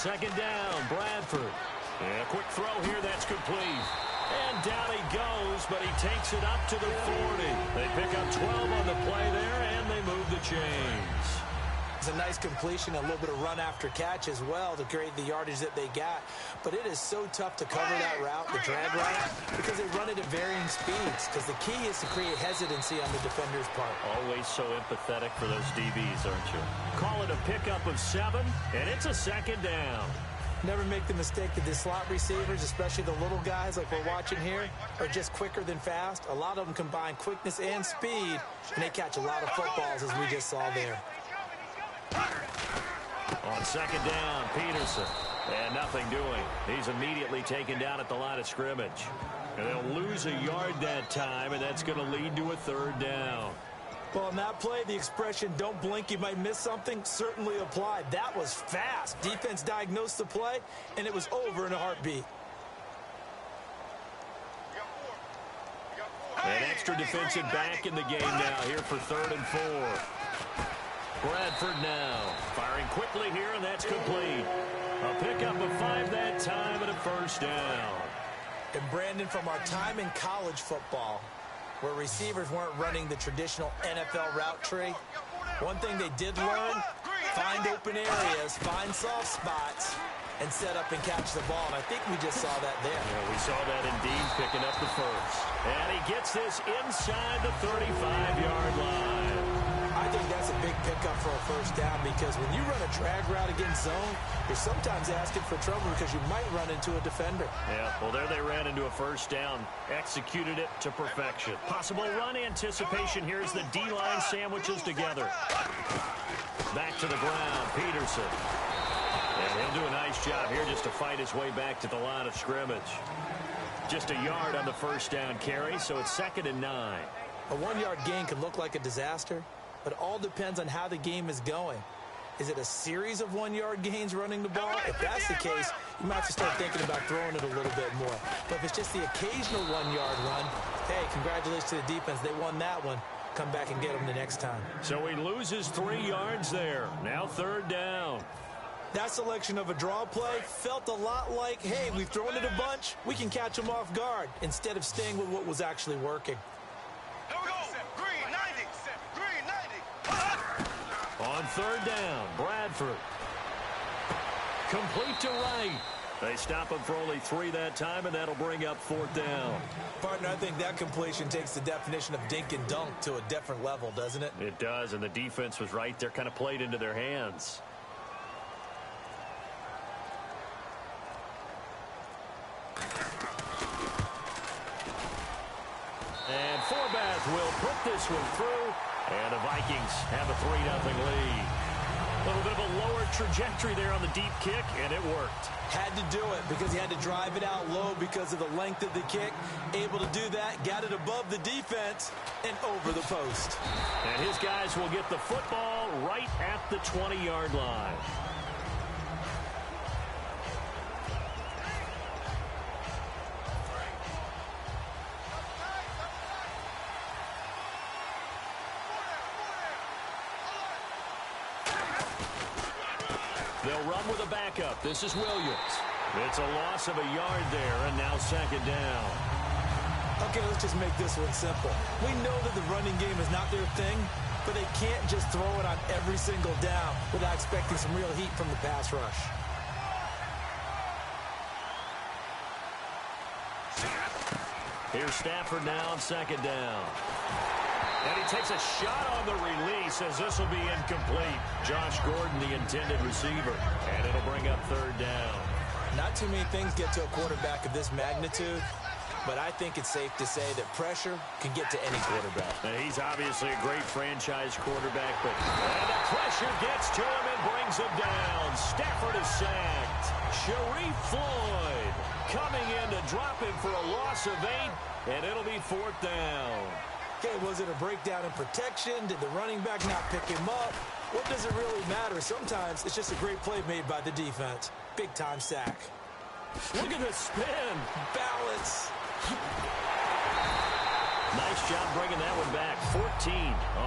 second down, Bradford. And a quick throw here, that's complete. And down he goes, but he takes it up to the 40. They pick up 12 on the play there, and they move the chains. It's a nice completion, a little bit of run after catch as well to create the yardage that they got. But it is so tough to cover that route, the drag route, because they run it at varying speeds. Because the key is to create hesitancy on the defender's part. Always so empathetic for those DBs, aren't you? Call it a pickup of 7, and it's a second down. Never make the mistake that the slot receivers, especially the little guys like we're watching here, are just quicker than fast. A lot of them combine quickness and speed, and they catch a lot of footballs, as we just saw there. On second down, Peterson. And nothing doing. He's immediately taken down at the line of scrimmage. And they'll lose a yard that time, and that's going to lead to a third down. Well, on that play, the expression, don't blink, you might miss something, certainly applied. That was fast. Defense diagnosed the play, and it was over in a heartbeat. An extra defensive back in the game now here for 3rd and 4. Bradford now firing quickly here, and that's complete. A pickup of 5 that time and a first down. And Brandon, from our time in college football, where receivers weren't running the traditional NFL route tree, one thing they did learn, find open areas, find soft spots, and set up and catch the ball. And I think we just saw that there. Yeah, we saw that indeed, picking up the first. And he gets this inside the 35-yard line. I think that's a big pickup for a first down, because when you run a drag route against zone, you're sometimes asking for trouble because you might run into a defender. Yeah, well, there they ran into a first down, executed it to perfection. Possible run anticipation here as the D-line sandwiches together. Back to the ground, Peterson. And he'll do a nice job here just to fight his way back to the line of scrimmage. Just a yard on the first down carry, so it's 2nd and 9. A 1-yard gain can look like a disaster, but it all depends on how the game is going. Is it a series of 1-yard gains running the ball? If that's the case, you might have to start thinking about throwing it a little bit more. But if it's just the occasional 1-yard run, hey, congratulations to the defense. They won that one. Come back and get them the next time. So he loses 3 yards there. Now 3rd down. That selection of a draw play felt a lot like, hey, we've thrown it a bunch, we can catch them off guard, instead of staying with what was actually working. On 3rd down, Bradford. Complete to right. They stop him for only 3 that time, and that'll bring up 4th down. Partner, I think that completion takes the definition of dink and dunk to a different level, doesn't it? It does, and the defense was right there, kind of played into their hands. And Forbath will put this one through. And the Vikings have a 3-0 lead. A little bit of a lower trajectory there on the deep kick, and it worked. Had to do it because he had to drive it out low because of the length of the kick. Able to do that, got it above the defense, and over the post. And his guys will get the football right at the 20-yard line. They'll run with a backup. This is Williams. It's a loss of a yard there, and now 2nd down. Okay, let's just make this one simple. We know that the running game is not their thing, but they can't just throw it on every single down without expecting some real heat from the pass rush. Here's Stafford now on 2nd down. And he takes a shot on the release as this will be incomplete. Josh Gordon, the intended receiver. And it'll bring up 3rd down. Not too many things get to a quarterback of this magnitude, but I think it's safe to say that pressure can get to any quarterback. Now, he's obviously a great franchise quarterback, but and the pressure gets to him and brings him down. Stafford is sacked. Sharif Floyd coming in to drop him for a loss of 8, and it'll be 4th down. Okay, was it a breakdown in protection? Did the running back not pick him up? What does it really matter? Sometimes it's just a great play made by the defense. Big-time sack. Look at the spin. Balance. Nice Nice job bringing that one back. 14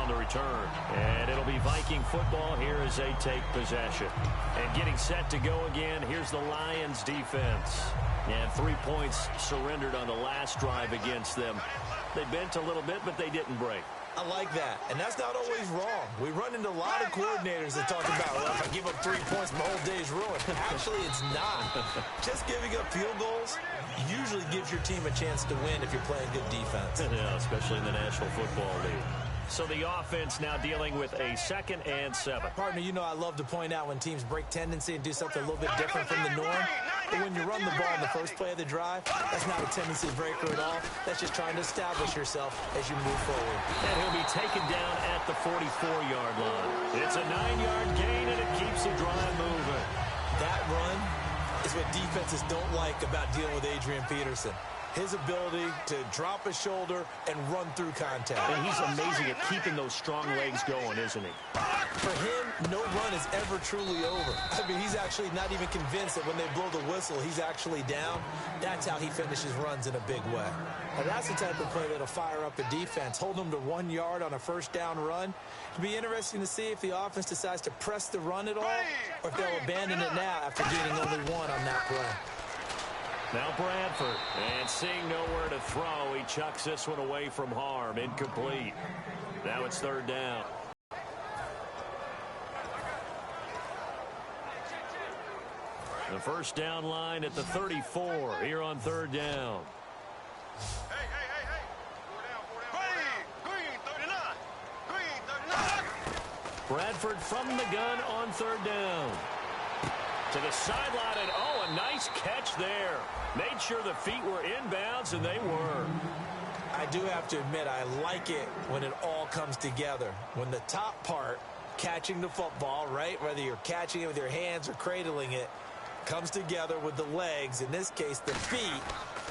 on the return. And it'll be Viking football here as they take possession. And getting set to go again, here's the Lions defense. And 3 points surrendered on the last drive against them. They bent a little bit, but they didn't break. I like that, and that's not always wrong. We run into a lot of coordinators that talk about, well, if I give up 3 points, my whole day's ruined. Actually, it's not. Just giving up field goals usually gives your team a chance to win if you're playing good defense. Yeah, especially in the National Football League. So the offense now dealing with a 2nd and 7. Partner, you know I love to point out when teams break tendency and do something a little bit different from the norm. But when you run the ball in the first play of the drive, that's not a tendency breaker at all. That's just trying to establish yourself as you move forward. And he'll be taken down at the 44-yard line. It's a 9-yard gain, and it keeps the drive moving. That run is what defenses don't like about dealing with Adrian Peterson. His ability to drop a shoulder and run through contact. And he's amazing at keeping those strong legs going, isn't he? For him, no run is ever truly over. I mean, he's actually not even convinced that when they blow the whistle, he's actually down. That's how he finishes runs in a big way. Now, that's the type of play that'll fire up a defense. Hold them to 1 yard on a first down run. It'll be interesting to see if the offense decides to press the run at all or if they'll abandon it now after gaining only 1 on that play. Now Bradford, and seeing nowhere to throw, he chucks this one away from harm. Incomplete. Now it's 3rd down. The first down line at the 34 here on 3rd down. Bradford from the gun on 3rd down. To the sideline, and a nice catch there. Made sure the feet were inbounds, and they were. I do have to admit, I like it when it all comes together. When the top part, catching the football, right, whether you're catching it with your hands or cradling it, comes together with the legs, in this case the feet,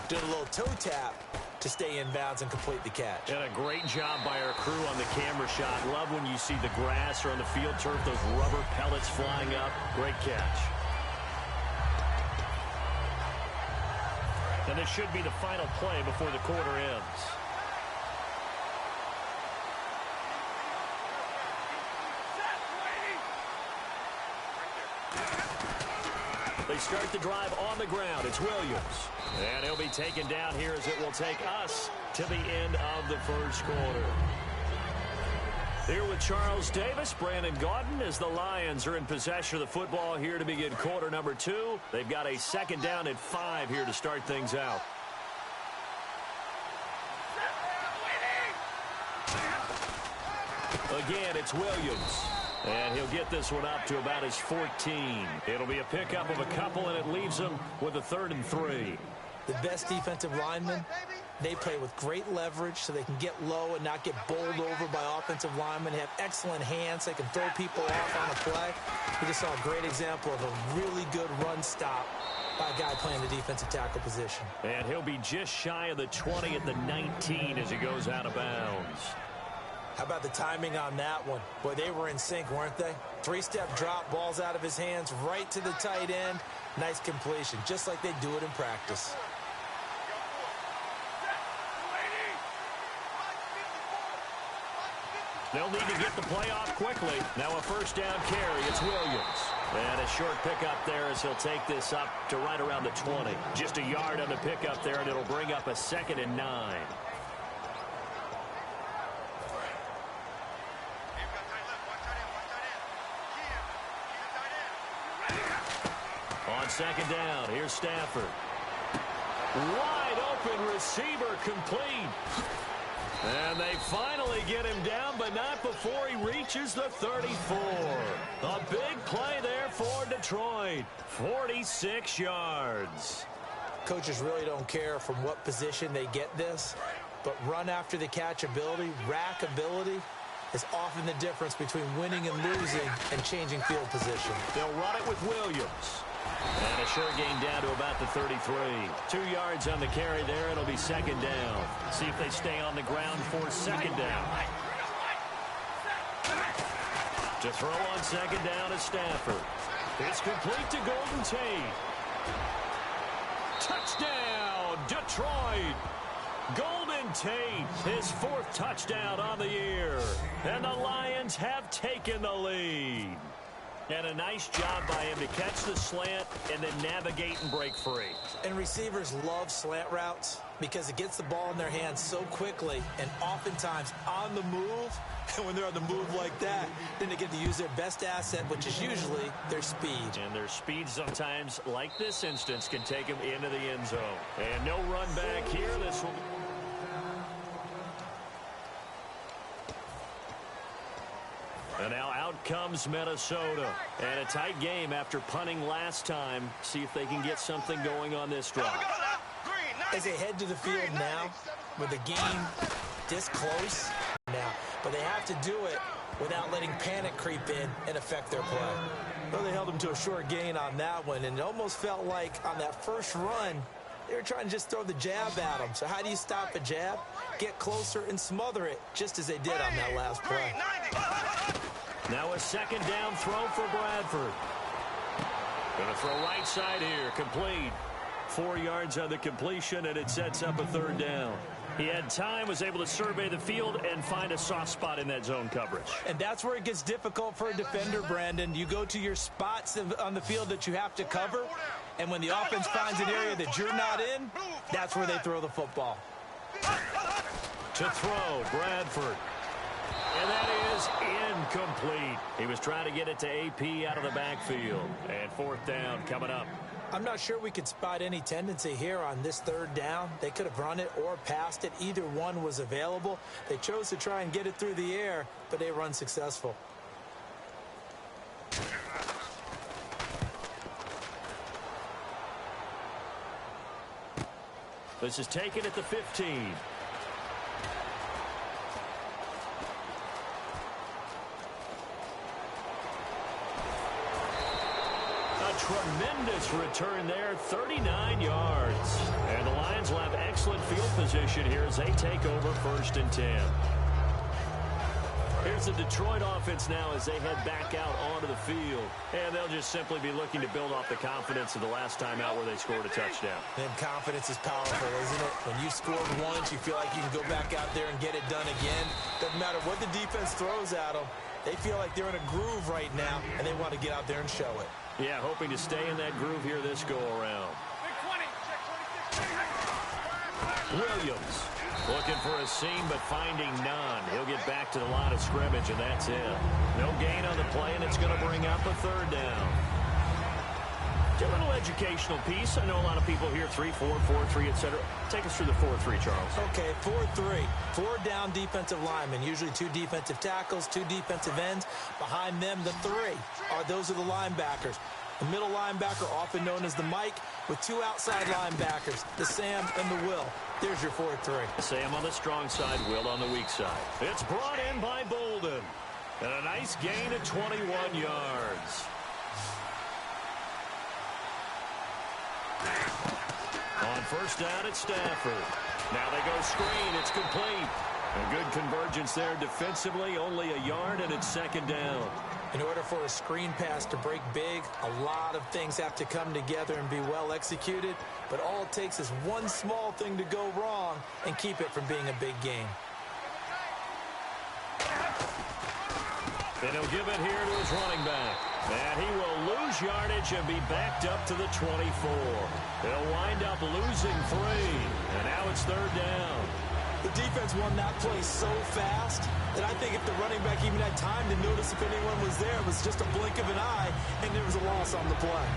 doing a little toe tap to stay in bounds and complete the catch. And a great job by our crew on the camera shot. Love when you see the grass or on the field turf, those rubber pellets flying up. Great catch. And this should be the final play before the quarter ends. They start the drive on the ground. It's Williams. And he'll be taken down here as it will take us to the end of the first quarter. Here with Charles Davis, Brandon Gaudin, as the Lions are in possession of the football here to begin quarter number 2. They've got a 2nd down at 5 here to start things out. Again, it's Williams. And he'll get this one up to about his 14. It'll be a pickup of a couple, and it leaves him with a 3rd and 3. The best defensive linemen, they play with great leverage so they can get low and not get bowled over by offensive linemen. They have excellent hands. They can throw people off on a play. We just saw a great example of a really good run stop by a guy playing the defensive tackle position. And he'll be just shy of the 20 at the 19 as he goes out of bounds. How about the timing on that one? Boy, they were in sync, weren't they? 3-step drop, balls out of his hands, right to the tight end. Nice completion, just like they do it in practice. They'll need to get the play off quickly. Now a 1st down carry. It's Williams. And a short pickup there as he'll take this up to right around the 20. Just a yard on the pickup there, and it'll bring up a 2nd and 9. On 2nd down, here's Stafford. Wide open receiver complete. And they finally get him down, but not before he reaches the 34. A big play there for Detroit. 46 yards. Coaches really don't care from what position they get this, but run after the catch ability, rack ability, is often the difference between winning and losing and changing field position. They'll run it with Williams. And a short gain down to about the 33. 2 yards on the carry there. It'll be 2nd down. See if they stay on the ground for 2nd down. To throw on 2nd down is Stafford. It's complete to Golden Tate. Touchdown, Detroit. Golden Tate, his 4th touchdown on the year. And the Lions have taken the lead. And a nice job by him to catch the slant and then navigate and break free. And receivers love slant routes because it gets the ball in their hands so quickly and oftentimes on the move. And when they're on the move like that, then they get to use their best asset, which is usually their speed. And their speed sometimes, like this instance, can take them into the end zone. And no run back here. This will... And now out comes Minnesota. And a tight game after punting last time. See if they can get something going on this drive. As they head to the field now, with the game this close now, but they have to do it without letting panic creep in and affect their play. Well, they held them to a short gain on that one, and it almost felt like on that first run, they were trying to just throw the jab at them. So how do you stop a jab? Get closer and smother it, just as they did on that last play. Now a 2nd down throw for Bradford. Going to throw right side here, complete. 4 yards on the completion, and it sets up a 3rd down. He had time, was able to survey the field and find a soft spot in that zone coverage. And that's where it gets difficult for a defender, Brandon. You go to your spots on the field that you have to cover, and when the offense finds an area that you're not in, that's where they throw the football. To throw, Bradford. And that is incomplete. He was trying to get it to AP out of the backfield. And 4th down coming up. I'm not sure we could spot any tendency here on this 3rd down. They could have run it or passed it. Either one was available. They chose to try and get it through the air, but they were unsuccessful. This is taken at the 15. Tremendous return there, 39 yards. And the Lions will have excellent field position here as they take over 1st and 10. Here's the Detroit offense now as they head back out onto the field. And they'll just simply be looking to build off the confidence of the last time out where they scored a touchdown. And confidence is powerful, isn't it? When you scored once, you feel like you can go back out there and get it done again. Doesn't matter what the defense throws at them. They feel like they're in a groove right now, and they want to get out there and show it. Yeah, hoping to stay in that groove here this go-around. Williams looking for a seam, but finding none. He'll get back to the line of scrimmage, and that's it. No gain on the play, and it's going to bring up a 3rd down. A little educational piece. I know a lot of people here, 3-4, 4-3, etc. Take us through the 4-3, Charles. Okay, 4-3. 4 down defensive linemen, usually 2 defensive tackles, 2 defensive ends. Behind them, the 3 those are the linebackers. The middle linebacker, often known as the Mike, with 2 outside linebackers, the Sam and the Will. There's your 4-3. Sam on the strong side, Will on the weak side. It's brought in by Bolden. And a nice gain of 21 yards. On 1st down at Stafford. Now they go screen. It's complete. A good convergence there defensively. Only a yard, and it's 2nd down. In order for a screen pass to break big, a lot of things have to come together and be well executed. But all it takes is one small thing to go wrong and keep it from being a big game. And he'll give it here to his running back. And he will lose yardage and be backed up to the 24. They'll wind up losing 3. And now it's 3rd down. The defense won that play so fast that I think if the running back even had time to notice if anyone was there, it was just a blink of an eye, and there was a loss on the play.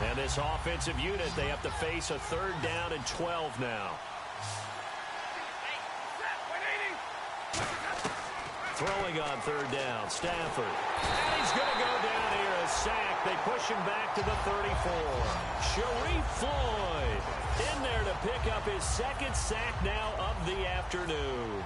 And this offensive unit, they have to face a 3rd down and 12 now. Throwing on 3rd down, Stafford. And he's going to go down here, a sack. They push him back to the 34. Sharif Floyd in there to pick up his 2nd sack now of the afternoon.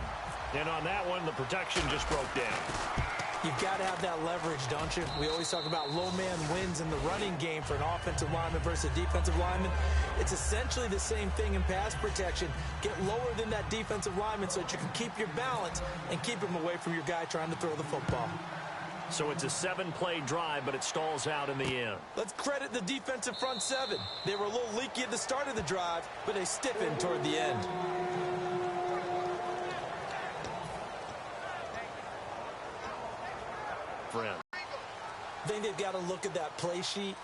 And on that one, the protection just broke down. You've got to have that leverage, don't you? We always talk about low man wins in the running game for an offensive lineman versus a defensive lineman. It's essentially the same thing in pass protection. Get lower than that defensive lineman so that you can keep your balance and keep him away from your guy trying to throw the football. So it's a 7-play drive, but it stalls out in the end. Let's credit the defensive front seven. They were a little leaky at the start of the drive, but they stiffened toward the end. Friend. I think they've got to look at that play sheet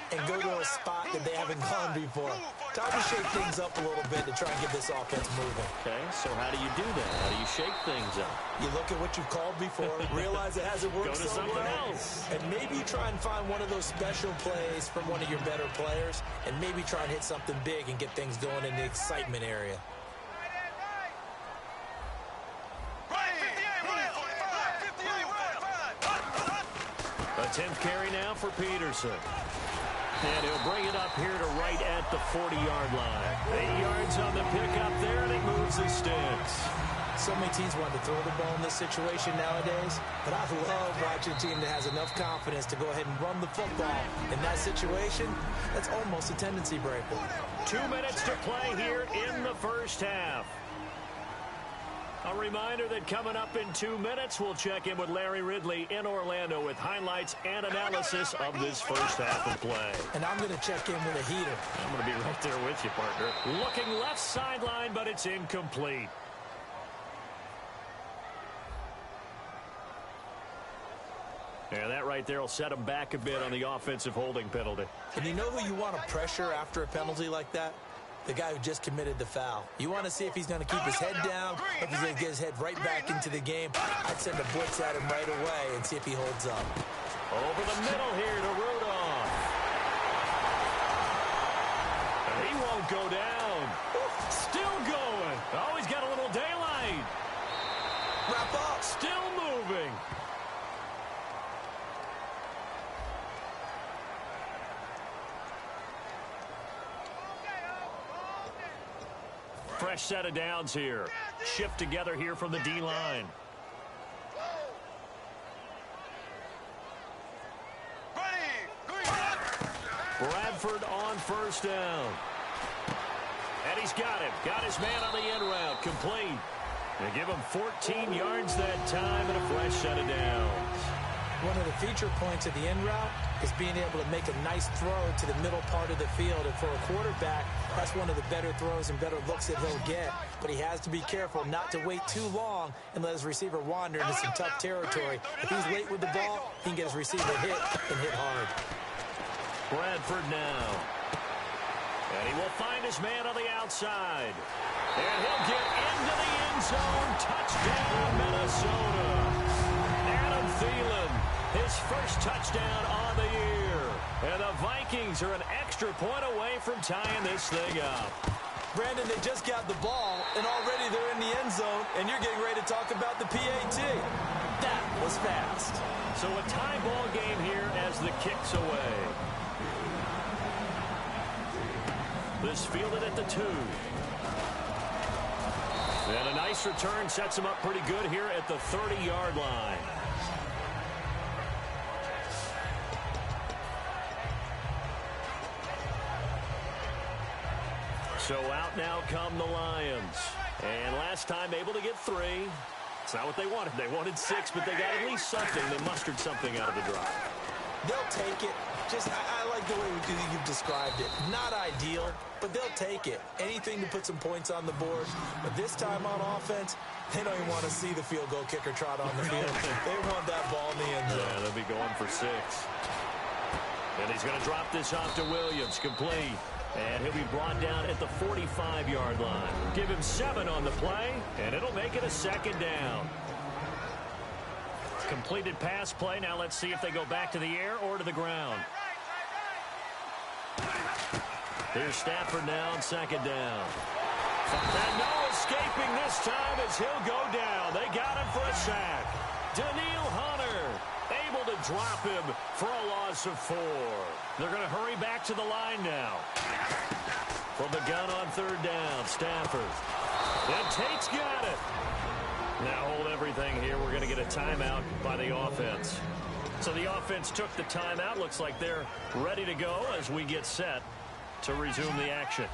and go to a spot that they haven't gone before. Time to shake things up a little bit to try and get this offense moving. Okay, so how do you do that? How do you shake things up? You look at what you've called before, realize it hasn't worked Go to so something well, else. and maybe try and find one of those special plays from one of your better players, and maybe try and hit something big and get things going in the excitement area. A 10th carry now for Peterson. And he'll bring it up here to right at the 40-yard line. 8 yards on the pickup there, and it moves the sticks. So many teams want to throw the ball in this situation nowadays, but I love watching a team that has enough confidence to go ahead and run the football. In that situation, that's almost a tendency breaker. 2 minutes to play here in the first half. A reminder that coming up in 2 minutes, we'll check in with Larry Ridley in Orlando with highlights and analysis of this first half of play. And I'm going to check in with a heater. I'm going to be right there with you, partner. Looking left sideline, but it's incomplete. And that right there will set him back a bit on the offensive holding penalty. And you know who you want to pressure after a penalty like that? The guy who just committed the foul. You want to see if he's going to keep his head down, if he's going to get his head right back into the game. I'd send a blitz at him right away and see if he holds up. Over the middle here to Rudolph. And he won't go down. Still going. Oh, he's got a little daylight. Wrap up. Still moving. Fresh set of downs here. Shift together here from the D-line. Bradford on first down. And he's got him. Got his man on the end route. Complete. They give him 14 yards that time and a fresh set of downs. One of the feature points of the end route is being able to make a nice throw to the middle part of the field. And for a quarterback, that's one of the better throws and better looks that he'll get. But he has to be careful not to wait too long and let his receiver wander into some tough territory. If he's late with the ball, he can get his receiver hit and hit hard. Bradford now. And he will find his man on the outside. And he'll get into the end zone. Touchdown, Minnesota. Adam Thielen, his first touchdown on the year. And the Vikings are an extra point away from tying this thing up. Brandon, they just got the ball, and already they're in the end zone, and you're getting ready to talk about the PAT. That was fast. So a tie ball game here as the kick's away. This fielded at the 2. And a nice return sets him up pretty good here at the 30-yard line. So out now come the Lions. And last time able to get 3. It's not what they wanted. They wanted 6, but they got at least something. They mustered something out of the drive. They'll take it. I like the way you've described it. Not ideal, but they'll take it. Anything to put some points on the board. But this time on offense, they don't even want to see the field goal kicker trot on the field. They want that ball in the end zone. Yeah, they'll be going for 6. And he's going to drop this off to Williams. Complete. And he'll be brought down at the 45-yard line. Give him 7 on the play, and it'll make it a second down. Completed pass play. Now let's see if they go back to the air or to the ground. Here's Stafford now on second down. And no escaping this time as he'll go down. They got him for a sack. Daniil Hunter able to drop him for a loss of 4. They're going to hurry back to the line now. From the gun on third down, Stafford. And Tate's got it. Now hold everything here. We're going to get a timeout by the offense. So the offense took the timeout. Looks like they're ready to go as we get set to resume the action.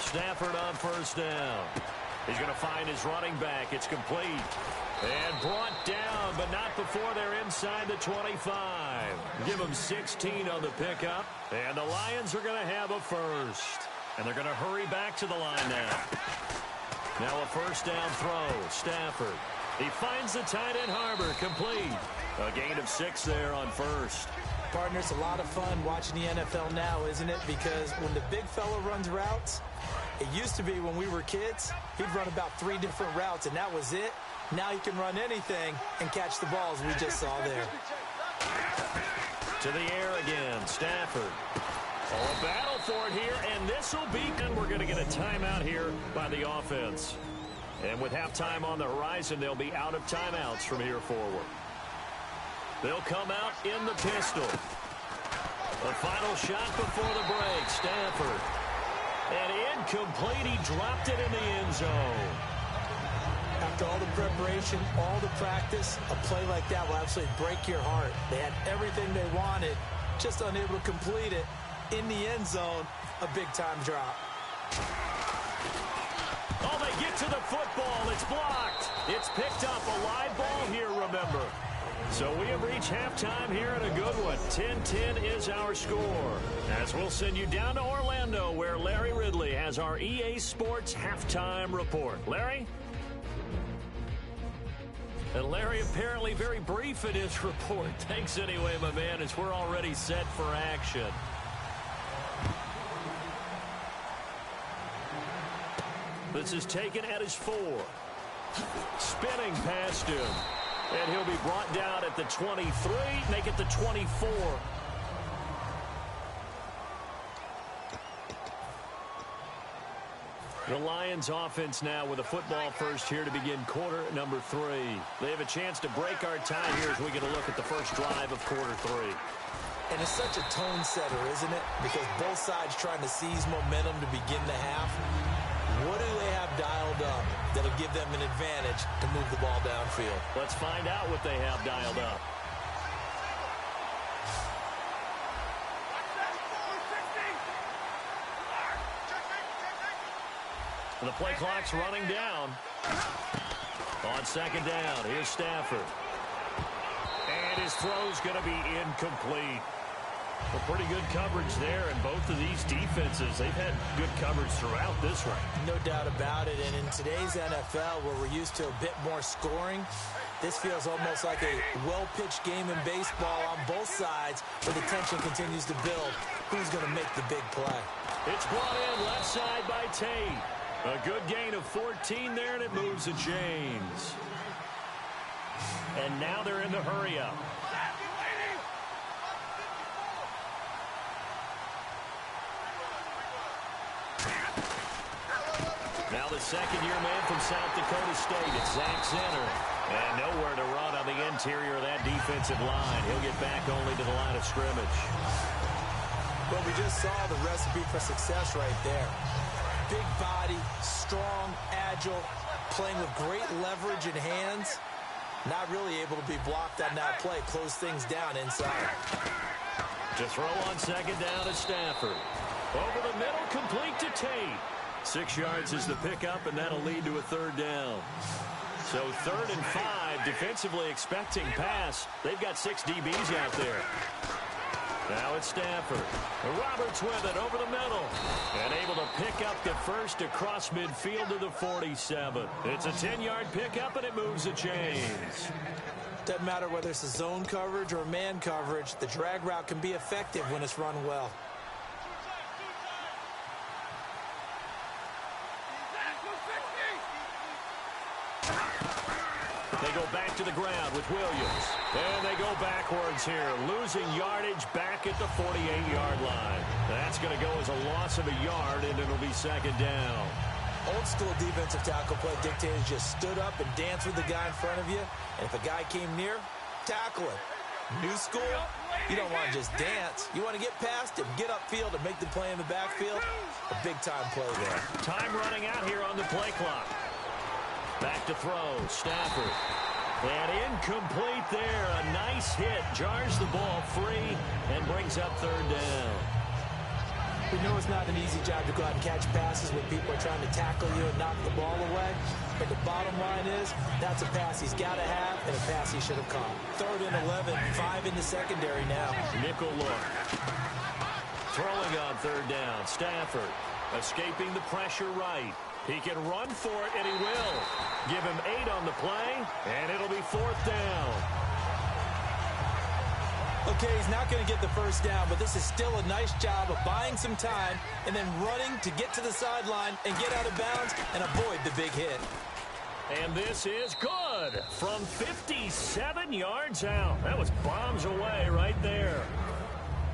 Stafford on first down. He's going to find his running back. It's complete. And brought down, but not before they're inside the 25. Give them 16 on the pickup. And the Lions are going to have a first. And they're going to hurry back to the line now. Now a first down throw. Stafford. He finds the tight end Harbor. Complete. A gain of 6 there on first. Partner, it's a lot of fun watching the NFL now, isn't it? Because when the big fella runs routes, it used to be when we were kids, he'd run about 3 different routes, and that was it. Now he can run anything and catch the balls we just saw there. To the air again, Stafford. Oh, a battle for it here, and this will be, and we're going to get a timeout here by the offense. And with halftime on the horizon, they'll be out of timeouts from here forward. They'll come out in the pistol. The final shot before the break, Stafford. And incomplete, he dropped it in the end zone. After all the preparation, all the practice, a play like that will absolutely break your heart. They had everything they wanted, just unable to complete it. In the end zone, a big-time drop. Oh, they get to the football. It's blocked. It's picked up. A live ball here, remember. So we have reached halftime here in a good one. 10-10 is our score. As we'll send you down to Orlando, where Larry Ridley has our EA Sports halftime report. Larry? And Larry apparently very brief in his report. Thanks anyway, my man, as we're already set for action. This is taken at his 4. Spinning past him. And he'll be brought down at the 23, make it the 24. The Lions offense now with a football first here to begin quarter number 3. They have a chance to break our tie here as we get a look at the first drive of quarter 3. And it's such a tone setter, isn't it? Because both sides trying to seize momentum to begin the half. What do they have dialed up that'll give them an advantage to move the ball downfield? Let's find out what they have dialed up. The play clock's running down. On second down, here's Stafford. And his throw's going to be incomplete. Well, pretty good coverage there, and both of these defenses, they've had good coverage throughout this run. No doubt about it, and in today's NFL, where we're used to a bit more scoring, this feels almost like a well-pitched game in baseball on both sides, where the tension continues to build. Who's going to make the big play? It's brought in left side by Tate. A good gain of 14 there, and it moves the chains. And now they're in the hurry-up. Now the second-year man from South Dakota State, it's Zach Zenner. And nowhere to run on the interior of that defensive line. He'll get back only to the line of scrimmage. Well, we just saw the recipe for success right there. Big body, strong, agile, playing with great leverage in hands. Not really able to be blocked on that play. Close things down inside. To throw on second down to Stafford. Over the middle, complete to Tate. 6 yards is the pickup, and that'll lead to a third down. So 3rd and 5, defensively expecting pass. They've got 6 DBs out there. Now it's Stafford. Roberts with it over the middle. And able to pick up the first across midfield to the 47. It's a 10-yard pickup, and it moves the chains. Doesn't matter whether it's a zone coverage or man coverage. The drag route can be effective when it's run well. They go back to the ground with Williams. And they go backwards here, losing yardage back at the 48-yard line. That's going to go as a loss of a yard, and it'll be second down. Old school defensive tackle play dictators just stood up and danced with the guy in front of you. And if a guy came near, tackle him. New school, you don't want to just dance. You want to get past him, get upfield, and make the play in the backfield. A big-time play there. Time running out here on the play clock. Back to throw, Stafford. And incomplete there. A nice hit. Jars the ball free and brings up third down. We know it's not an easy job to go out and catch passes when people are trying to tackle you and knock the ball away. But the bottom line is, that's a pass he's got to have and a pass he should have caught. 3rd and 11, 5 in the secondary now. Nickel look. Throwing on 3rd down. Stafford escaping the pressure right. He can run for it, and he will. Give him 8 on the play, and it'll be 4th down. Okay, he's not going to get the first down, but this is still a nice job of buying some time and then running to get to the sideline and get out of bounds and avoid the big hit. And this is good from 57 yards out. That was bombs away right there.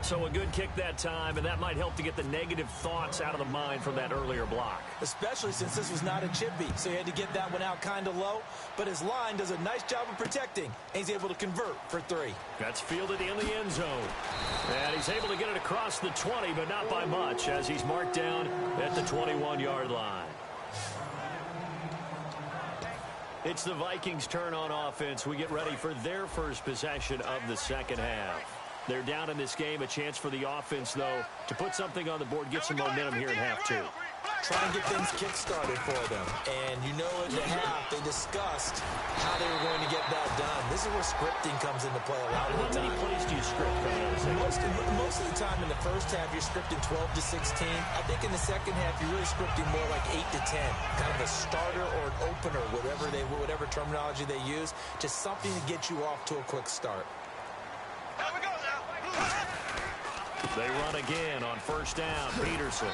So a good kick that time, and that might help to get the negative thoughts out of the mind from that earlier block. Especially since this was not a chip beat, so he had to get that one out kind of low. But his line does a nice job of protecting, and he's able to convert for 3. That's fielded in the end zone. And he's able to get it across the 20, but not by much, as he's marked down at the 21-yard line. It's the Vikings' turn on offense. We get ready for their first possession of the second half. They're down in this game. A chance for the offense, though, to put something on the board, get some momentum here in half 2. Try and get things kick-started for them. And you know at the half, they discussed how they were going to get that done. This is where scripting comes into play a lot of the time. How many plays do you script coming out of the second? Most of the time in the first half, you're scripting 12 to 16. I think in the second half, you're really scripting more like 8 to 10. Kind of a starter or an opener, whatever terminology they use. Just something to get you off to a quick start. They run again on 1st down. Peterson.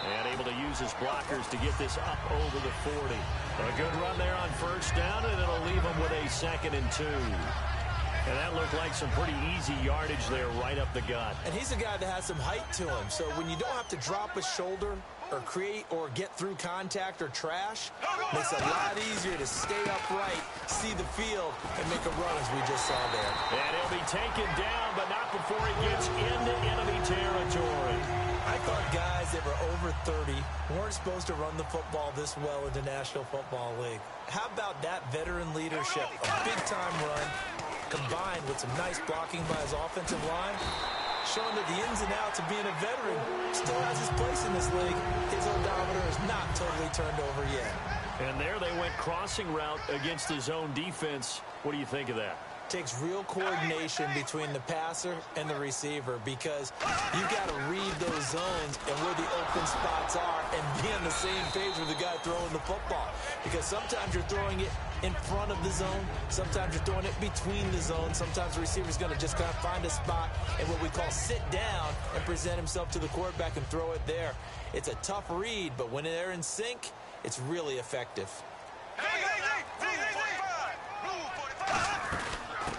And able to use his blockers to get this up over the 40. A good run there on 1st down, and it'll leave him with a 2nd and 2. And that looked like some pretty easy yardage there right up the gut. And he's a guy that has some height to him. So when you don't have to drop a shoulder or create or get through contact or trash, makes it a lot easier to stay upright, see the field, and make a run as we just saw there. And he'll be taken down, but not before he gets into enemy territory. I thought guys that were over 30 weren't supposed to run the football this well in the National Football League. How about that veteran leadership, a big-time run, combined with some nice blocking by his offensive line, showing that the ins and outs of being a veteran still has his place in this league. His odometer is not totally turned over yet. And there they went crossing route against his own defense. What do you think of that? Takes real coordination between the passer and the receiver, because you've got to read those zones and where the open spots are and be on the same page with the guy throwing the football. Because sometimes you're throwing it in front of the zone, sometimes you're throwing it between the zones, sometimes the receiver's going to just kind of find a spot and what we call sit down and present himself to the quarterback and throw it there. It's a tough read, but when they're in sync, it's really effective.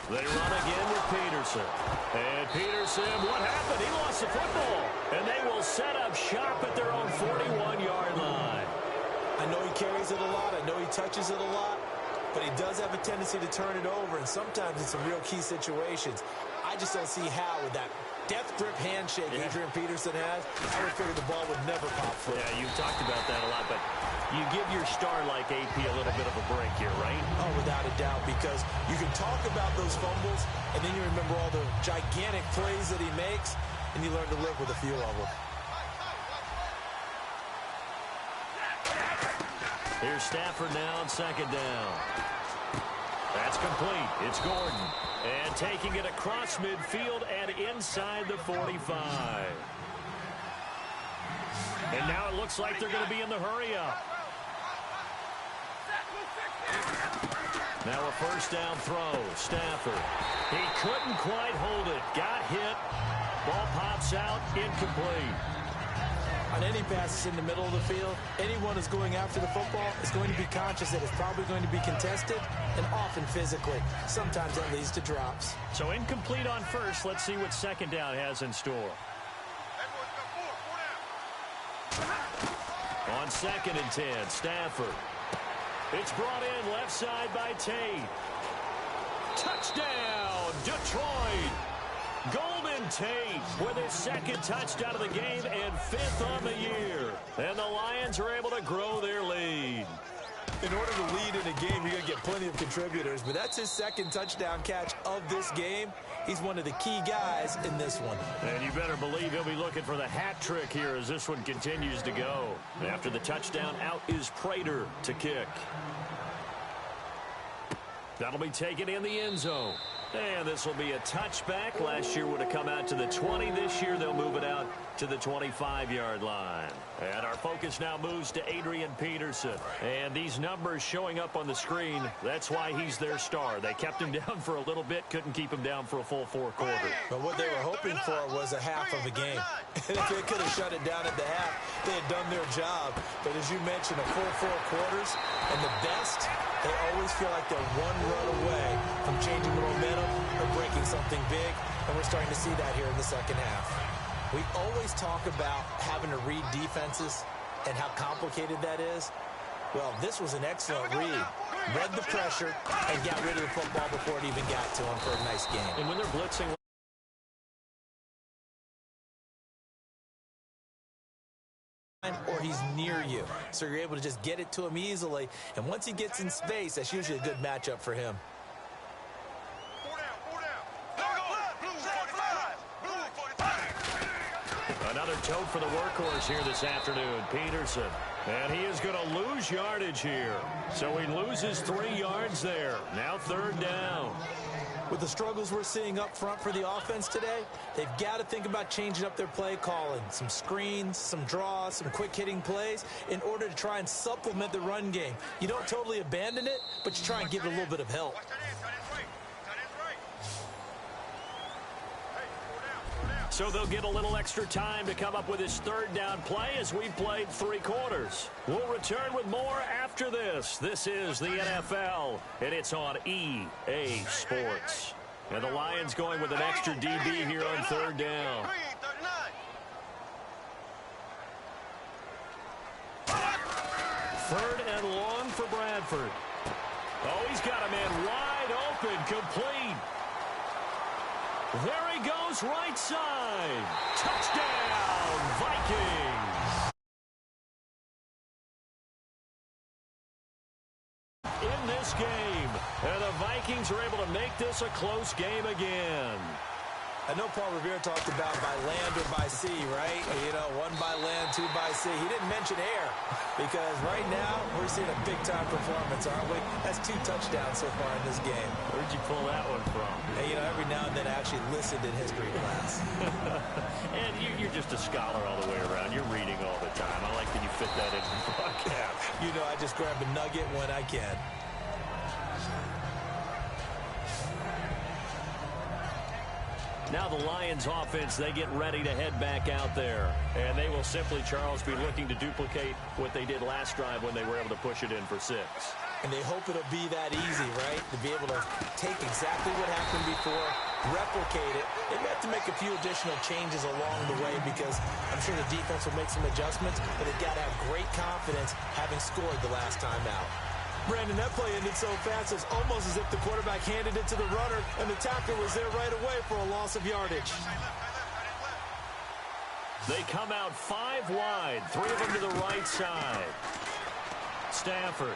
They run again with Peterson. And Peterson, what happened? He lost the football. And they will set up shop at their own 41-yard line. I know he carries it a lot. I know he touches it a lot. But he does have a tendency to turn it over, and sometimes in some real key situations. I just don't see how with that death grip handshake Adrian Peterson has, I would figure the ball would never pop through. Yeah, you've talked about that a lot, but you give your star like AP a little bit of a break here, right? Oh, without a doubt, because you can talk about those fumbles, and then you remember all the gigantic plays that he makes, and you learn to live with a few of them. Here's Stafford now on 2nd down. That's complete. It's Gordon. And taking it across midfield and inside the 45. And now it looks like they're going to be in the hurry up. Now a 1st down throw. Stafford. He couldn't quite hold it. Got hit. Ball pops out. Incomplete. On any passes in the middle of the field, anyone who's going after the football is going to be conscious that it's probably going to be contested, and often physically. Sometimes that leads to drops. So incomplete on 1st. Let's see what 2nd down has in store. On 2nd and 10, Stafford. It's brought in left side by Tate. Touchdown, Detroit. Golden Tate with his 2nd touchdown of the game and 5th on the year. And the Lions are able to grow their lead. In order to lead in a game, you're going to get plenty of contributors, but that's his second touchdown catch of this game. He's one of the key guys in this one. And you better believe he'll be looking for the hat trick here as this one continues to go. After the touchdown, out is Prater to kick. That'll be taken in the end zone. And this will be a touchback. Last year would have come out to the 20. This year they'll move it out to the 25-yard line. And our focus now moves to Adrian Peterson. And these numbers showing up on the screen, that's why he's their star. They kept him down for a little bit, couldn't keep him down for a full 4 quarters. But what they were hoping for was a half of a game. And if they could have shut it down at the half, they had done their job. But as you mentioned, a full 4 quarters, and the best, they always feel like they're one run away from changing the momentum or breaking something big, and we're starting to see that here in the second half. We always talk about having to read defenses and how complicated that is. Well, this was an excellent read. Read the pressure and got rid of the football before it even got to him for a nice game. And when they're blitzing, or he's near you, so you're able to just get it to him easily, and once he gets in space, that's usually a good matchup for him. Another tote for the workhorse here this afternoon, Peterson. And he is going to lose yardage here. So he loses 3 yards there. Now 3rd down. With the struggles we're seeing up front for the offense today, they've got to think about changing up their play calling. Some screens, some draws, some quick-hitting plays in order to try and supplement the run game. You don't totally abandon it, but you try and give it a little bit of help. So they'll get a little extra time to come up with his 3rd down play as we've played 3 quarters. We'll return with more after this. This is the NFL, and it's on EA Sports. And the Lions going with an extra DB here on 3rd down. 3rd and long for Bradford. Oh, he's got a man wide open, complete. There he goes, right side. Touchdown, Vikings. In this game, and the Vikings are able to make this a close game again. I know Paul Revere talked about by land or by sea, right? You know, 1 by land, 2 by sea. He didn't mention air because right now we're seeing a big-time performance, aren't we? That's 2 touchdowns so far in this game. Where'd you pull that one from? Hey, you know, every now and then I actually listened in history class. And you're just a scholar all the way around. You're reading all the time. I like that you fit that in the broadcast. You know, I just grab a nugget when I can. Now the Lions offense, they get ready to head back out there. And they will simply, Charles, be looking to duplicate what they did last drive when they were able to push it in for 6. And they hope it'll be that easy, right? To be able to take exactly what happened before, replicate it. They may have to make a few additional changes along the way because I'm sure the defense will make some adjustments, but they've got to have great confidence having scored the last time out. Brandon, that play ended so fast, it's almost as if the quarterback handed it to the runner, and the tackler was there right away for a loss of yardage. They come out 5 wide, 3 of them to the right side. Stafford.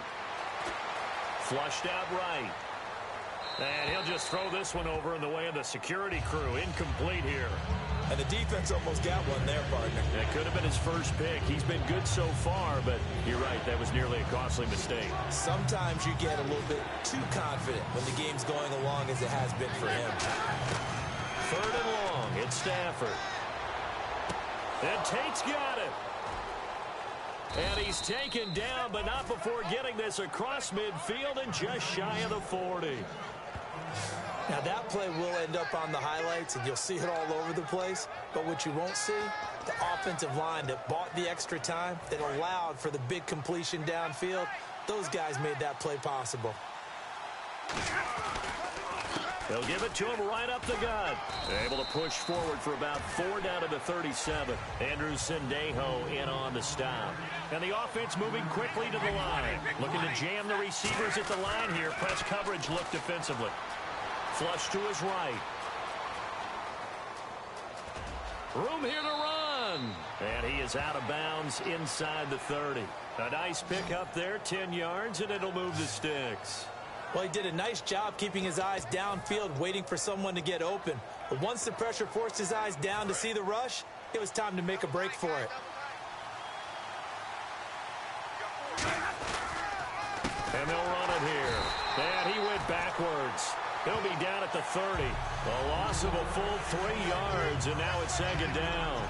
Flushed out right. And he'll just throw this one over in the way of the security crew. Incomplete here. And the defense almost got one there, partner. That could have been his first pick. He's been good so far, but you're right, that was nearly a costly mistake. Sometimes you get a little bit too confident when the game's going along as it has been for him. 3rd and long, it's Stafford. And Tate's got it. And he's taken down, but not before getting this across midfield and just shy of the 40. Now, that play will end up on the highlights, and you'll see it all over the place. But what you won't see, the offensive line that bought the extra time, that allowed for the big completion downfield, those guys made that play possible. They'll give it to him right up the gut. Able to push forward for about 4 down to the 37. Andrew Sendejo in on the stop. And the offense moving quickly to the line. Looking to jam the receivers at the line here. Press coverage look defensively. Flush to his right. Room here to run. run. And he is out of bounds inside the 30. A nice pickup there, 10 yards, and it'll move the sticks. Well, he did a nice job keeping his eyes downfield, waiting for someone to get open. But once the pressure forced his eyes down to see the rush, it was time to make a break for it. And they'll run it here. And he went backwards. He'll be down at the 30. A loss of a full 3 yards, and now it's second down.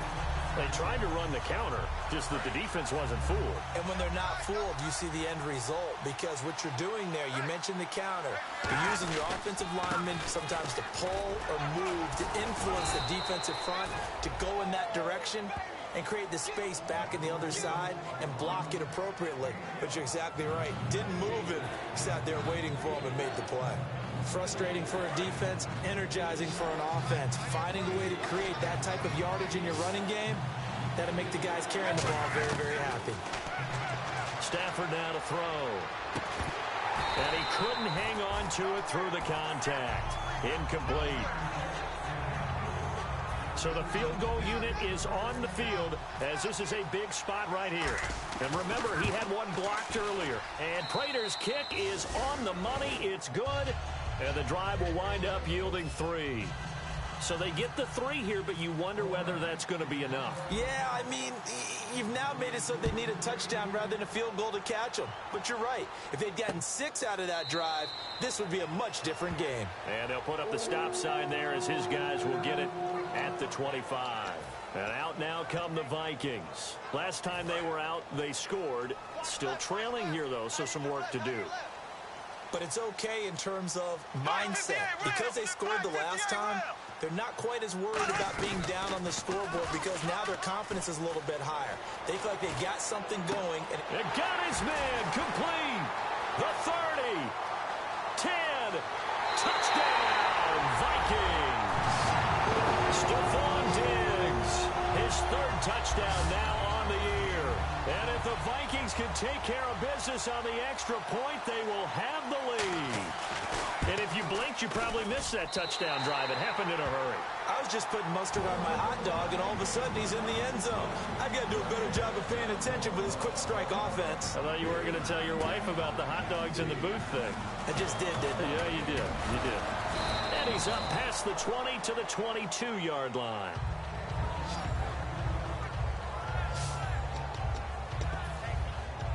They tried to run the counter, just that the defense wasn't fooled. And when they're not fooled, you see the end result. Because what you're doing there, you mentioned the counter. You're using your offensive linemen sometimes to pull or move, to influence the defensive front, to go in that direction and create the space back in the other side and block it appropriately. But you're exactly right. Didn't move him. Sat there waiting for him and made the play. Frustrating for a defense, energizing for an offense. Finding a way to create that type of yardage in your running game, that'll make the guys carrying the ball very, very happy. Stafford now to throw. And he couldn't hang on to it through the contact. Incomplete. So the field goal unit is on the field as this is a big spot right here. And remember, he had one blocked earlier. And Prater's kick is on the money. It's good. And the drive will wind up yielding 3. So they get the 3 here, but you wonder whether that's going to be enough. Yeah, I mean, you've now made it so they need a touchdown rather than a field goal to catch them. But you're right. If they'd gotten 6 out of that drive, this would be a much different game. And they'll put up the stop sign there as his guys will get it at the 25. And out now come the Vikings. Last time they were out, they scored. Still trailing here, though, so some work to do. But it's okay in terms of mindset. Because they scored the last time, they're not quite as worried about being down on the scoreboard because now their confidence is a little bit higher. They feel like they got something going. And got his man complete. The 30. 10. Touchdown, Vikings. Stephon Diggs. His 3rd touchdown now on the year. And if the Vikings can take care of business on the extra point, they will have the lead. And if you blinked, you probably missed that touchdown drive. It happened in a hurry. I was just putting mustard on my hot dog, and all of a sudden he's in the end zone. I've got to do a better job of paying attention with this quick strike offense. I thought you were going to tell your wife about the hot dogs in the booth thing. I just did, didn't I? Yeah, you did. You did. And he's up past the 20 to the 22-yard line.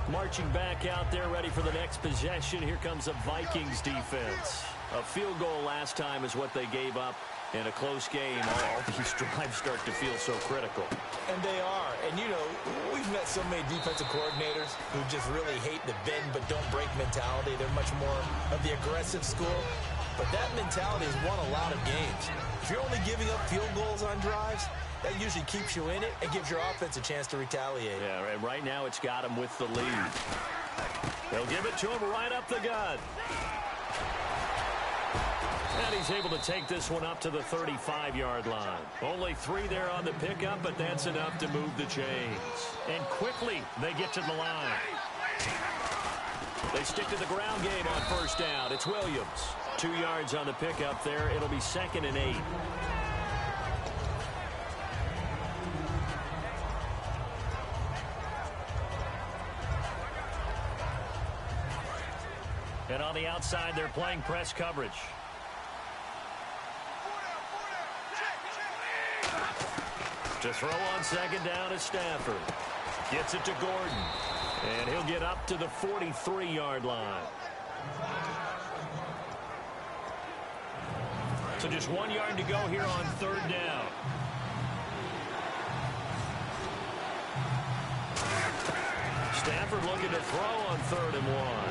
Marching back out there, ready for the next possession. Here comes a Vikings defense. A field goal last time is what they gave up in a close game. All these drives start to feel so critical. And they are. And, you know, we've met so many defensive coordinators who just really hate the bend but don't break mentality. They're much more of the aggressive school. But that mentality has won a lot of games. If you're only giving up field goals on drives, that usually keeps you in it and gives your offense a chance to retaliate. Yeah, and right now it's got him with the lead. They'll give it to him right up the gut. And he's able to take this one up to the 35-yard line. Only 3 there on the pickup, but that's enough to move the chains. And quickly they get to the line. They stick to the ground game on first down. It's Williams. 2 yards on the pickup there. It'll be 2nd and 8. And on the outside, they're playing press coverage. To throw on second down is Stafford. Gets it to Gordon. And he'll get up to the 43-yard line. So just 1 yard to go here on 3rd down. Stafford looking to throw on 3rd and 1.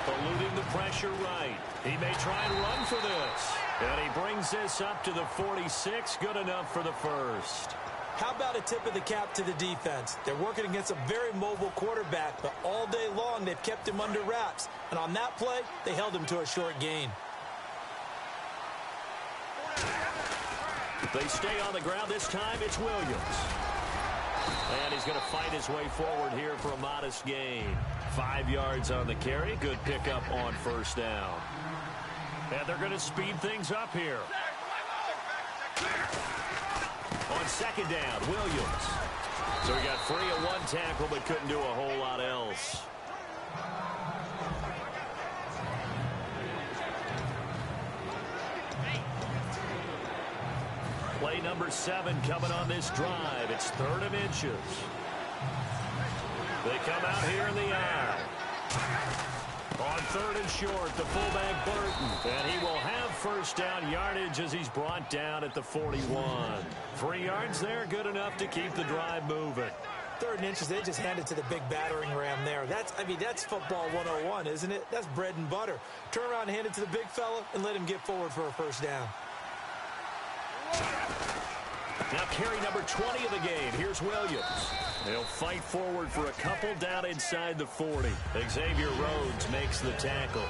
Eluding the pressure right. He may try and run for this. And he brings this up to the 46. Good enough for the first. How about a tip of the cap to the defense? They're working against a very mobile quarterback, but all day long they've kept him under wraps. And on that play, they held him to a short gain. They stay on the ground. This time it's Williams. And he's going to fight his way forward here for a modest gain. 5 yards on the carry. Good pickup on first down. And they're going to speed things up here. On second down, Williams. So he got free of one tackle but couldn't do a whole lot else. Play number 7 coming on this drive. It's 3rd and inches. They come out here in the eye. On 3rd and short, the fullback Burton. And he will have first down yardage as he's brought down at the 41. 3 yards there, good enough to keep the drive moving. 3rd and inches, they just handed to the big battering ram there. That's football 101, isn't it? That's bread and butter. Turn around and hand it to the big fella and let him get forward for a first down. Now carry number 20 of the game. Here's Williams. He'll fight forward for a couple down inside the 40. Xavier Rhodes makes the tackle.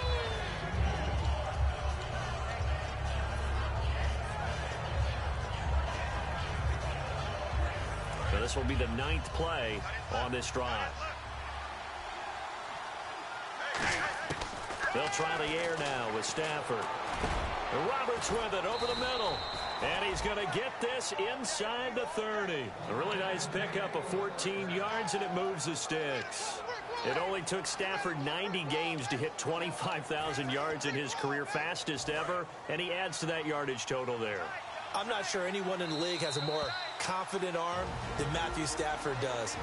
So this will be the 9th play on this drive. They'll try the air now with Stafford. Roberts with it over the middle. And he's going to get this inside the 30. A really nice pickup of 14 yards, and it moves the sticks. It only took Stafford 90 games to hit 25,000 yards in his career, fastest ever, and he adds to that yardage total there. I'm not sure anyone in the league has a more confident arm than Matthew Stafford does.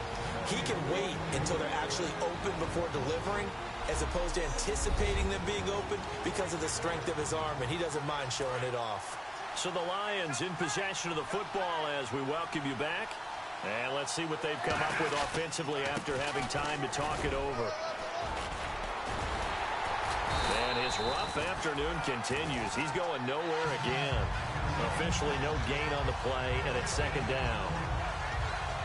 He can wait until they're actually open before delivering, as opposed to anticipating them being open because of the strength of his arm, and he doesn't mind showing it off. So the Lions in possession of the football as we welcome you back. And let's see what they've come up with offensively after having time to talk it over. And his rough afternoon continues. He's going nowhere again. Officially no gain on the play, and it's 2nd down.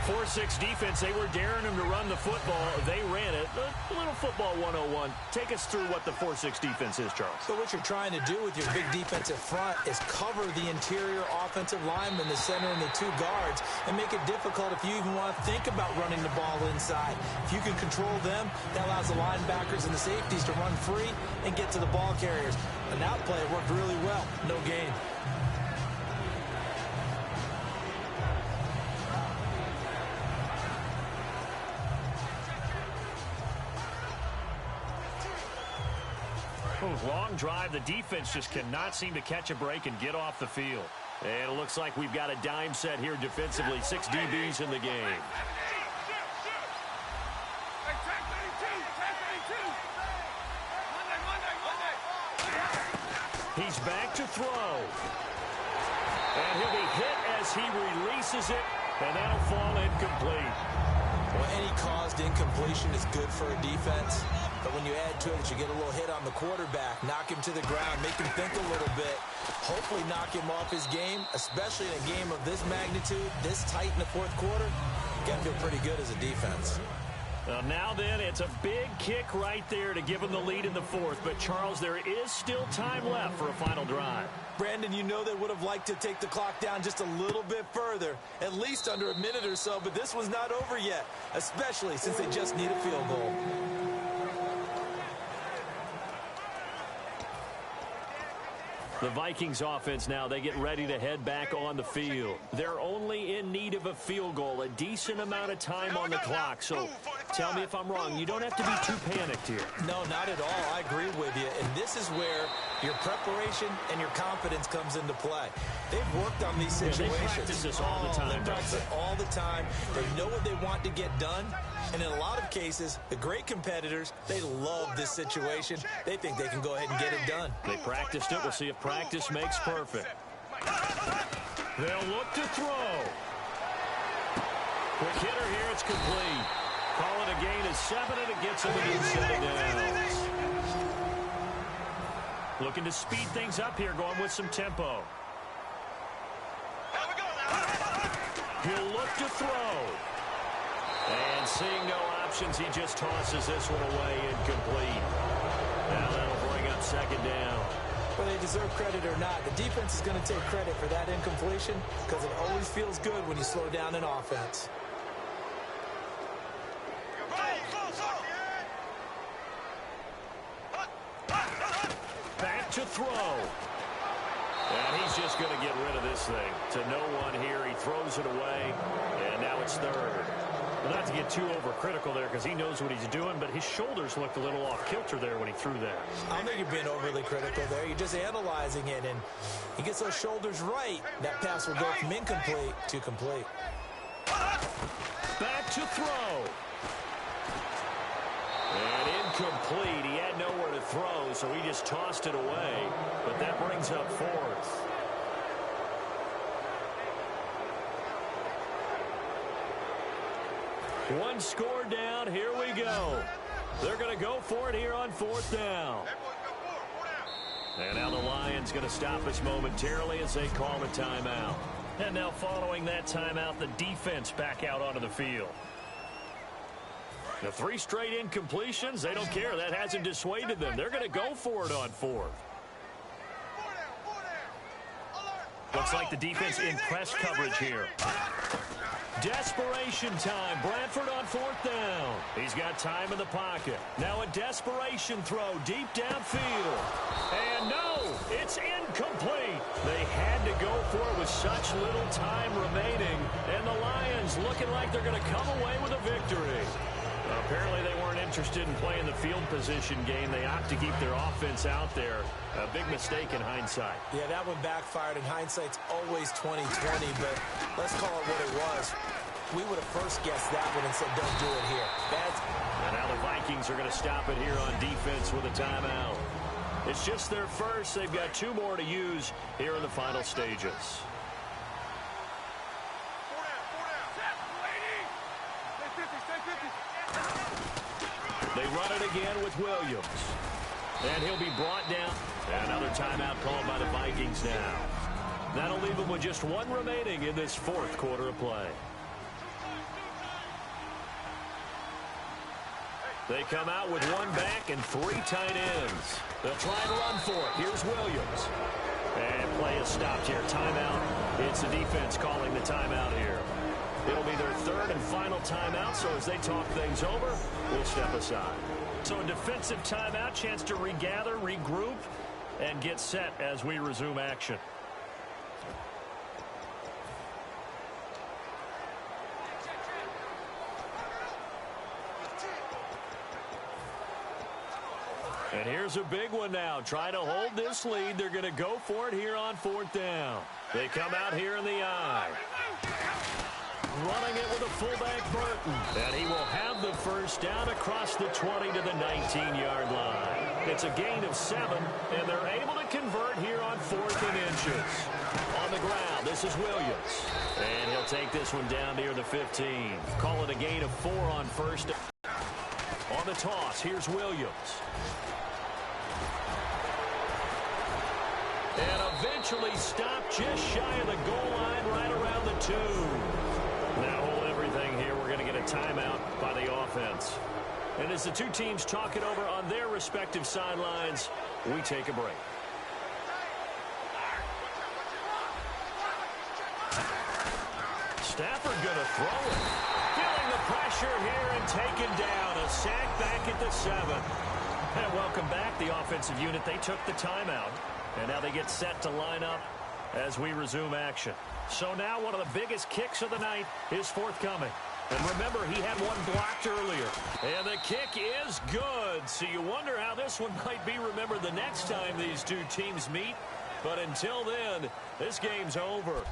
4-6 defense, they were daring him to run the football. They ran it. A little football 101. Take us through what the 4-6 defense is, Charles. So what you're trying to do with your big defensive front is cover the interior offensive lineman, the center, and the 2 guards, and make it difficult if you even want to think about running the ball inside. If you can control them, that allows the linebackers and the safeties to run free and get to the ball carriers. And that play worked really well. No gain. Long drive. The defense just cannot seem to catch a break and get off the field. And it looks like we've got a dime set here defensively. 6 DBs in the game. He's back to throw. And he'll be hit as he releases it. And that'll fall incomplete. Well, any caused incompletion is good for a defense. But when you add to it, you get a little hit on the quarterback, knock him to the ground, make him think a little bit, hopefully knock him off his game, especially in a game of this magnitude, this tight in the 4th quarter. You got to feel pretty good as a defense. Well, now then, it's a big kick right there to give him the lead in the 4th. But, Charles, there is still time left for a final drive. Brandon, you know they would have liked to take the clock down just a little bit further, at least under a minute or so, but this was not over yet, especially since they just need a field goal. The Vikings offense now, they get ready to head back on the field. They're only in need of a field goal, a decent amount of time on the clock. So tell me if I'm wrong. You don't have to be too panicked here. No, not at all. I agree with you. And this is where your preparation and your confidence comes into play. They've worked on these situations. They practice this all the time. They practice it all the time. They know what they want to get done. And in a lot of cases, the great competitors, they love this situation. They think they can go ahead and get it done. They practiced it. We'll see if practice makes perfect. They'll look to throw. Quick hitter here. It's complete. Call it a gain of 7, and it gets him to the inside downs. Looking to speed things up here, going with some tempo. He'll look to throw. And seeing no options, he just tosses this one away incomplete. Now that'll bring up 2nd down. Whether they deserve credit or not, the defense is going to take credit for that incompletion because it always feels good when you slow down an offense. Back to throw. And he's just going to get rid of this thing. To no one here. He throws it away. And now it's third. Well, not to get too overcritical there because he knows what he's doing, but his shoulders looked a little off kilter there when he threw that. I don't think you're being overly critical there. You're just analyzing it, and he gets those shoulders right. That pass will go from incomplete to complete. Back to throw. And incomplete. He had nowhere to throw, so he just tossed it away. But that brings up fourth. One score down. Here we go. They're going to go for it here on fourth down. And now the Lions going to stop us momentarily as they call a timeout. And now following that timeout, the defense back out onto the field. The 3 straight incompletions, they don't care. That hasn't dissuaded them. They're going to go for it on fourth. Looks like the defense in press coverage here. Desperation time. Bradford on fourth down. He's got time in the pocket. Now a desperation throw deep downfield. And no, it's incomplete. They had to go for it with such little time remaining. And the Lions looking like they're going to come away with a victory. Apparently they weren't interested in playing the field position game. They opt to keep their offense out there. A big mistake in hindsight. Yeah, that one backfired, and hindsight's always 20/20, but let's call it what it was. We would have first guessed that one and said, don't do it here. And now the Vikings are going to stop it here on defense with a timeout. It's just their first. They've got 2 more to use here in the final stages. They run it again with Williams. And he'll be brought down. Another timeout called by the Vikings now. That'll leave them with just 1 remaining in this 4th quarter of play. They come out with 1 back and 3 tight ends. They'll try and run for it. Here's Williams. And play is stopped here. Timeout. It's the defense calling the timeout here. It'll be their 3rd and final timeout, so as they talk things over, we'll step aside. So a defensive timeout, chance to regather, regroup, and get set as we resume action. And here's a big one now. Trying to hold this lead. They're going to go for it here on 4th down. They come out here in the I. Running it with a fullback, Burton. And he will have the first down across the 20 to the 19-yard line. It's a gain of 7, and they're able to convert here on 4th and inches. On the ground, this is Williams. And he'll take this one down near the 15. Call it a gain of 4 on first. On the toss, here's Williams. And eventually stopped just shy of the goal line right around the 2. Now hold everything here. We're going to get a timeout by the offense. And as the 2 teams talk it over on their respective sidelines, we take a break. Stafford going to throw it. Feeling the pressure here and taken down. A sack back at the 7. And welcome back, the offensive unit. They took the timeout. And now they get set to line up as we resume action. So now one of the biggest kicks of the night is forthcoming. And remember, he had one blocked earlier. And the kick is good. So you wonder how this one might be remembered the next time these 2 teams meet. But until then, this game's over.